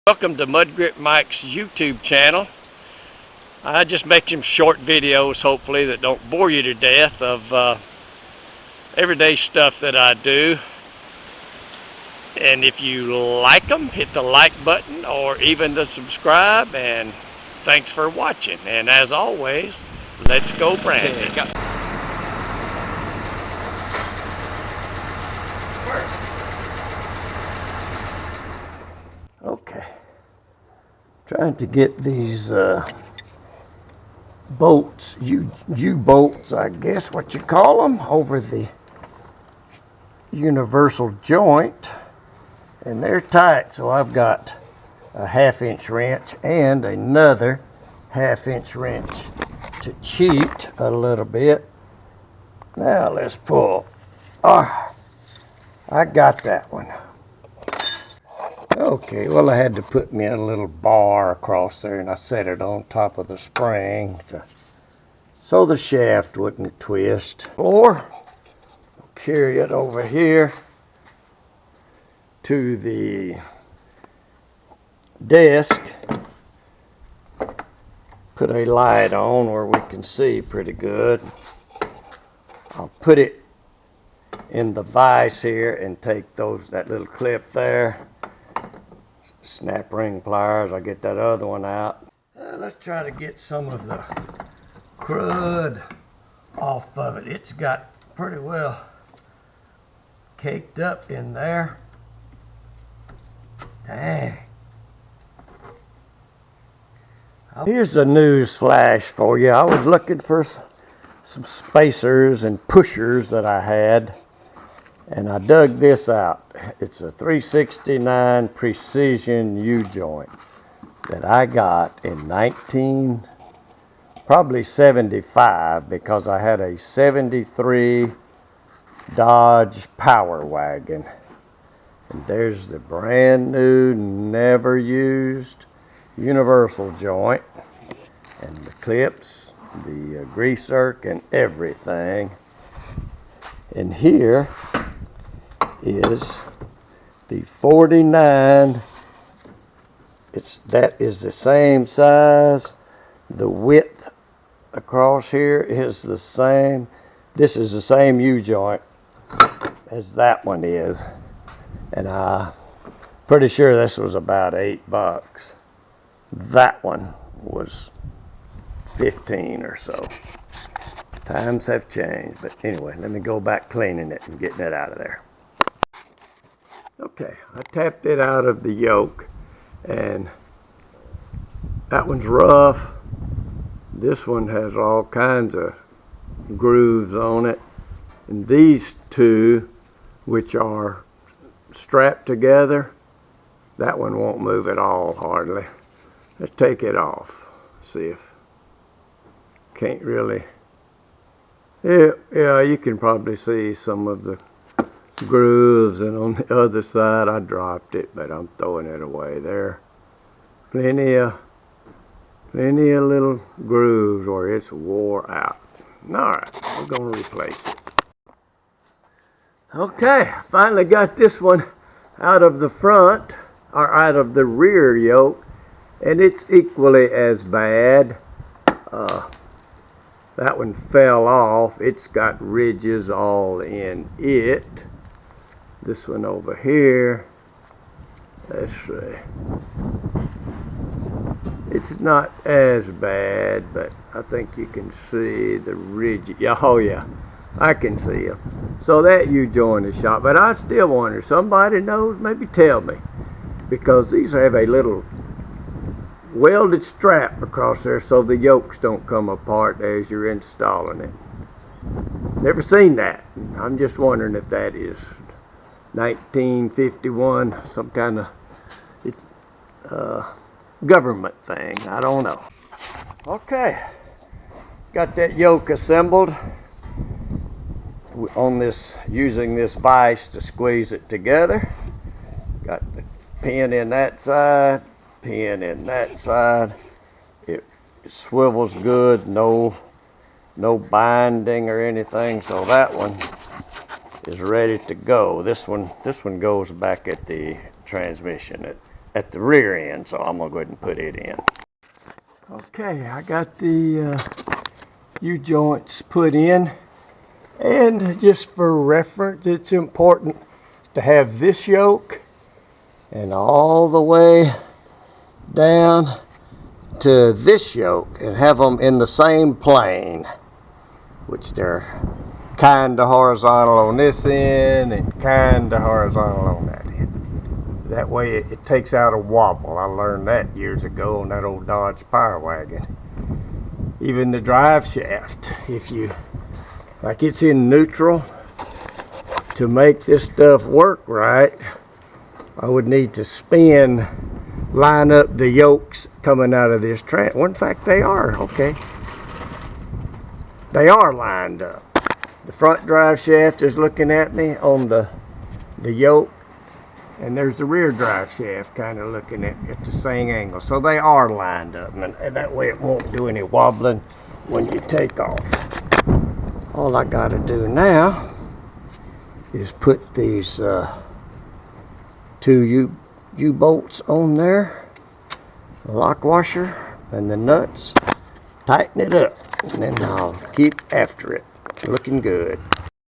Welcome to Mud Grip Mike's YouTube channel. I just make some short videos, hopefully, that don't bore you to death of everyday stuff that I do. And if you like them, hit the like button or even the subscribe. And thanks for watching. And as always, let's go, Brandon. Okay. Trying to get these bolts, U-bolts, I guess what you call them, over the universal joint, and they're tight, so I've got a 1/2-inch wrench and another 1/2-inch wrench to cheat a little bit. Now let's pull. I got that one. Okay, well, I had to put me a little bar across there, and I set it on top of the spring so the shaft wouldn't twist. Or carry it over here to the desk, put a light on where we can see pretty good. I'll put it in the vise here and take that little clip there. Snap ring pliers. I'll get that other one out. Let's try to get some of the crud off of it. It's got pretty well caked up in there. Dang. Here's a news flash for you. I was looking for some spacers and pushers that I had, and I dug this out. It's a 369 precision U-joint that I got in probably 75, because I had a 73 Dodge Power Wagon. And there's the brand new, never used universal joint, and the clips, the grease zerk, and everything. And here is the 49. That is the same size. The width across here is the same. This is the same U-joint as that one is, and I'm pretty sure this was about $8. That one was 15 or so. Times have changed, but anyway, let me go back cleaning it and getting it out of there. Okay, I tapped it out of the yoke, and that one's rough. This one has all kinds of grooves on it, and these two, which are strapped together, that one won't move at all hardly. Let's take it off, see if, can't really, yeah, you can probably see some of the grooves, and on the other side I dropped it, but I'm throwing it away. There plenty of little grooves where it's wore out. Alright, we're going to replace it. Okay, finally got this one out of the front, or out of the rear yoke, and it's equally as bad. That one fell off. It's got ridges all in it. This one over here, let's see, it's not as bad, but I think you can see the ridges. Oh yeah, I can see them. So that U-joint is shot, but I still wonder, somebody knows, maybe tell me, because these have a little welded strap across there so the yokes don't come apart as you're installing it. Never seen that. I'm just wondering if that is 1951, some kind of government thing. I don't know. Okay, got that yoke assembled on this, using this vise to squeeze it together. Got the pin in that side, pin in that side. It swivels good, no binding or anything, so that one is ready to go. This one goes back at the transmission. at the rear end, so I'm gonna go ahead and put it in. Okay, I got the U-joints put in, and just for reference, it's important to have this yoke and all the way down to this yoke and have them in the same plane, which they're kind of horizontal on this end and kind of horizontal on that end. That way it takes out a wobble. I learned that years ago on that old Dodge Power Wagon. Even the drive shaft, if you, like, it's in neutral, to make this stuff work right, I would need to line up the yokes coming out of this well, in fact, they are, okay. They are lined up. The front drive shaft is looking at me on the yoke, and there's the rear drive shaft kind of looking at the same angle. So they are lined up, and that way it won't do any wobbling when you take off. All I got to do now is put these two U-bolts on there, the lock washer and the nuts, tighten it up, and then I'll keep after it. Looking good.